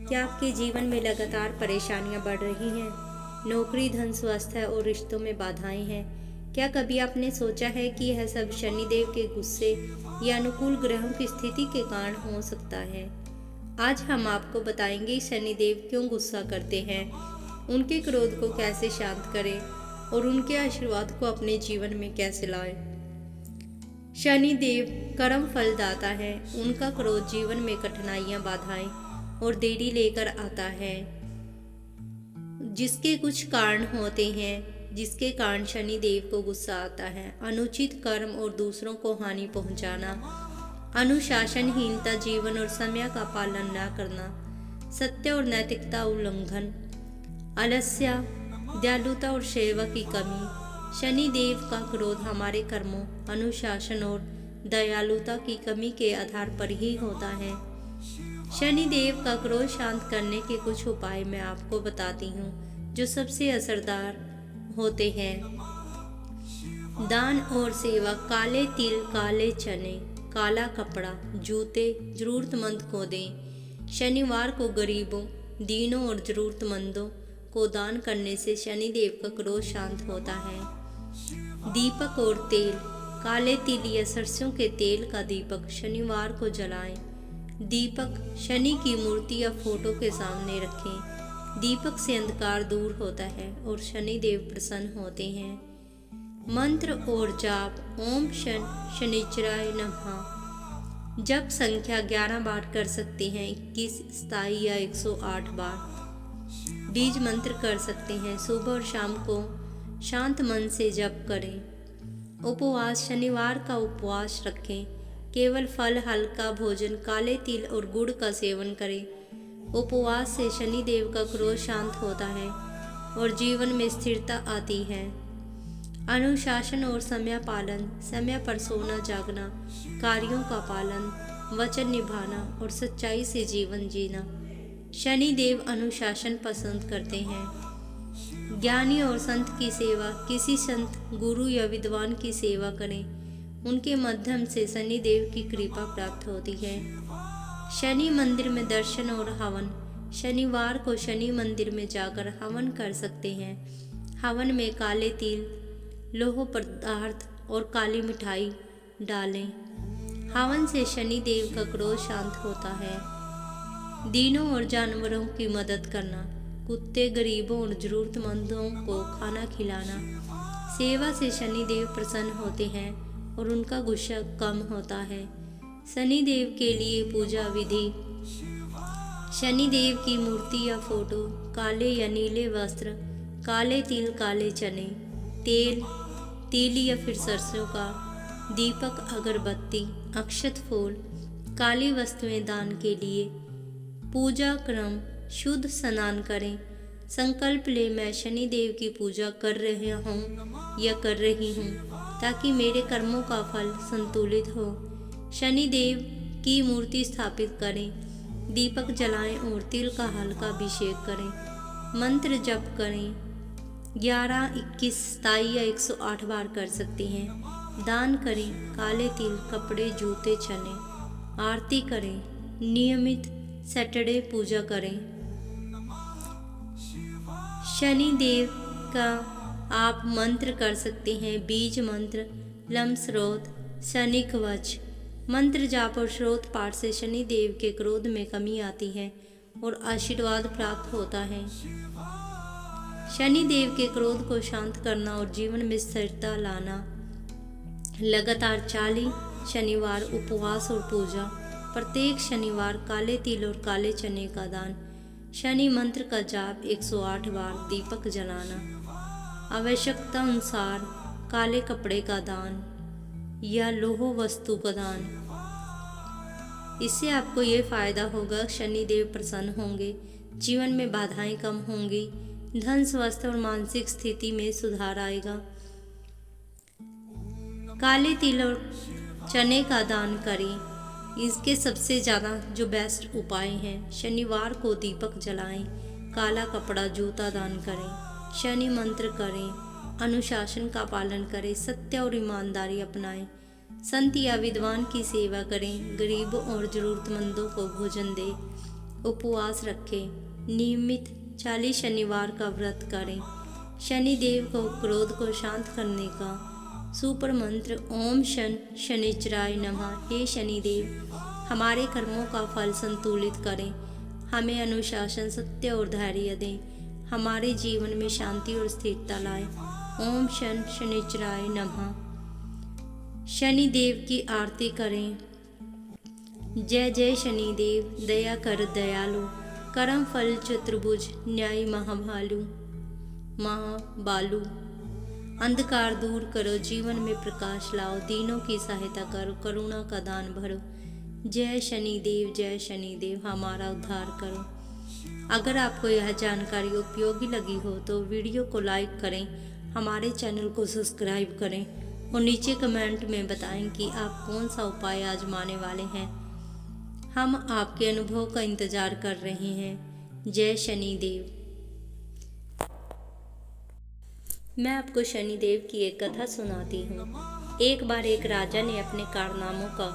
क्या आपके जीवन में लगातार परेशानियां बढ़ रही हैं? नौकरी, धन, स्वास्थ्य और रिश्तों में बाधाएं हैं? क्या कभी आपने सोचा है कि यह सब शनिदेव के गुस्से या अनुकूल ग्रहों की स्थिति के कारण हो सकता है? आज हम आपको बताएंगे शनिदेव क्यों गुस्सा करते हैं, उनके क्रोध को कैसे शांत करें और उनके आशीर्वाद को अपने जीवन में कैसे लाएं। शनिदेव कर्म फलदाता है। उनका क्रोध जीवन में कठिनाइयां, बाधाएं और देरी लेकर आता है, जिसके कुछ कारण होते हैं जिसके कारण शनिदेव को गुस्सा आता है। अनुचित कर्म और दूसरों को हानि पहुंचाना, अनुशासनहीनता, जीवन और समय का पालन न करना, सत्य और नैतिकता उल्लंघन, आलस्य, दयालुता और सेवा की कमी। शनिदेव का क्रोध हमारे कर्मों, अनुशासन और दयालुता की कमी के आधार पर ही होता है। शनिदेव का क्रोध शांत करने के कुछ उपाय मैं आपको बताती हूँ जो सबसे असरदार होते हैं। दान और सेवा। काले तिल, काले चने, काला कपड़ा, जूते जरूरतमंद को दें। शनिवार को गरीबों, दीनों और जरूरतमंदों को दान करने से शनिदेव का क्रोध शांत होता है। दीपक और तेल। काले तिल या सरसों के तेल का दीपक शनिवार को जलाएं। दीपक शनि की मूर्ति या फोटो के सामने रखें। दीपक से अंधकार दूर होता है और शनिदेव प्रसन्न होते हैं। मंत्र और जाप। ओम शनिचराय नमः। जप संख्या 11 बार कर सकते हैं, 21, 27 या 108 बार। बीज मंत्र कर सकते हैं। सुबह और शाम को शांत मन से जप करें। उपवास। शनिवार का उपवास रखें। केवल फल, हल्का भोजन, काले तिल और गुड़ का सेवन करें। उपवास से शनिदेव का क्रोध शांत होता है और जीवन में स्थिरता आती है। अनुशासन और समय पालन। समय पर सोना, जागना, कार्यों का पालन, वचन निभाना और सच्चाई से जीवन जीना। शनिदेव अनुशासन पसंद करते हैं। ज्ञानी और संत की सेवा। किसी संत, गुरु या विद्वान की सेवा करें। उनके माध्यम से शनिदेव की कृपा प्राप्त होती है। शनि मंदिर में दर्शन और हवन। शनिवार को शनि मंदिर में जाकर हवन कर सकते हैं। हवन में काले तिल, लौह पदार्थ और काली मिठाई डालें। हवन से शनिदेव का क्रोध शांत होता है। दीनों और जानवरों की मदद करना। कुत्ते, गरीबों और जरूरतमंदों को खाना खिलाना। सेवा से शनिदेव प्रसन्न होते हैं और उनका गुस्सा कम होता है। शनिदेव के लिए पूजा विधि। शनिदेव की मूर्ति या फोटो। काले या नीले वस्त्र, काले तिल, काले चने, तेल, तिल या फिर सरसों का, दीपक, अगरबत्ती, अक्षत फूल, काली वस्तुएं दान के लिए। पूजा क्रम। शुद्ध स्नान करें। संकल्प ले, मैं शनिदेव की पूजा कर रहे हूँ या कर रही हूँ ताकि मेरे कर्मों का फल संतुलित हो। शनिदेव की मूर्ति स्थापित करें। दीपक जलाएं और तिल का हल्का अभिषेक करें। मंत्र जप करें। 11, 21, 27 या 108 बार कर सकते हैं। दान करें। काले तिल, कपड़े, जूते, चने। आरती करें। नियमित सैटरडे पूजा करें। शनिदेव का आप मंत्र कर सकते हैं। बीज मंत्र, लम स्रोत, शनि कवच। मंत्र जाप और स्रोत पाठ से शनिदेव के क्रोध में कमी आती है और आशीर्वाद प्राप्त होता है। शनिदेव के क्रोध को शांत करना और जीवन में स्थिरता लाना। लगातार 40 शनिवार उपवास और पूजा। प्रत्येक शनिवार काले तिल और काले चने का दान। शनि मंत्र का जाप 108 बार। दीपक जलाना। आवश्यकता अनुसार काले कपड़े का दान या लोह वस्तु का दान। इससे आपको ये फायदा होगा, शनिदेव प्रसन्न होंगे, जीवन में बाधाएं कम होंगी, धन, स्वास्थ्य और मानसिक स्थिति में सुधार आएगा। काले तिल और चने का दान करें। इसके सबसे ज़्यादा जो बेस्ट उपाय हैं, शनिवार को दीपक जलाएं, काला कपड़ा, जूता दान करें, शनि मंत्र करें, अनुशासन का पालन करें, सत्य और ईमानदारी अपनाएं, संत या विद्वान की सेवा करें, गरीबों और जरूरतमंदों को भोजन दें, उपवास रखें, नियमित 40 शनिवार का व्रत करें। शनिदेव को क्रोध को शांत करने का सुपर मंत्र ओम शनिचराय नमः। हे शनिदेव, हमारे कर्मों का फल संतुलित करें, हमें अनुशासन, सत्य और धैर्य दें, हमारे जीवन में शांति और स्थिरता लाएं। ओम शनिचराय नमः। शनिदेव की आरती करें। जय जय शनिदेव, दया कर दयालु, करम फल चतुर्भुज, न्याय महाबालु। अंधकार दूर करो, जीवन में प्रकाश लाओ, दीनों की सहायता करो, करुणा का दान भरो। जय शनिदेव, हमारा उद्धार करो। अगर आपको यह जानकारी उपयोगी लगी हो तो वीडियो को लाइक करें, हमारे चैनल को सब्सक्राइब करें और नीचे कमेंट में बताएं कि आप कौन सा उपाय आजमाने वाले हैं। हम आपके अनुभव का इंतजार कर रहे हैं। जय शनिदेव। मैं आपको शनिदेव की एक कथा सुनाती हूँ। एक बार एक राजा ने अपने कारनामों का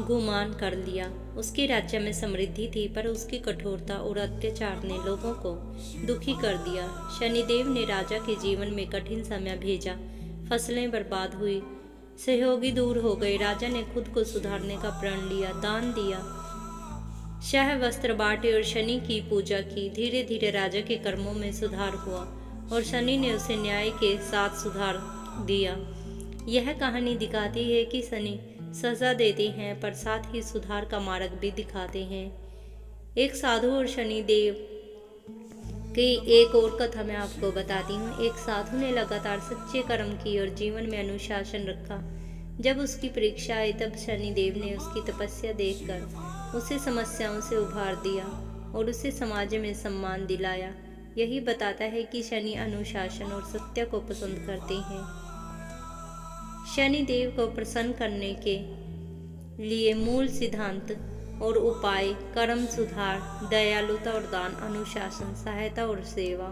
गुमान कर लिया। उसके राज्य में समृद्धि थी, पर उसकी कठोरता और अत्याचार ने लोगों को दुखी कर दिया। शनिदेव ने राजा के जीवन में कठिन समय भेजा। फसलें बर्बाद हुई, सहयोगी दूर हो गए। राजा ने खुद को सुधारने का प्रण लिया, दान दिया, शह वस्त्र बांटे और शनि की पूजा की। धीरे धीरे राजा के कर्मों में सुधार हुआ और शनि ने उसे न्याय के साथ सुधार दिया। यह कहानी दिखाती है कि शनि सजा देते हैं पर साथ ही सुधार का मार्ग भी दिखाते हैं। एक साधु और शनिदेव की एक और कथा मैं आपको बताती हूँ। एक साधु ने लगातार सच्चे कर्म किए और जीवन में अनुशासन रखा। जब उसकी परीक्षा आई तब शनिदेव ने उसकी तपस्या देखकर उसे समस्याओं से उभार दिया और उसे समाज में सम्मान दिलाया। यही बताता है कि शनि अनुशासन और सत्य को पसंद करते हैं। शनिदेव को प्रसन्न करने के लिए मूल सिद्धांत और उपाय कर्म सुधार, दयालुता और दान, अनुशासन, सहायता और सेवा।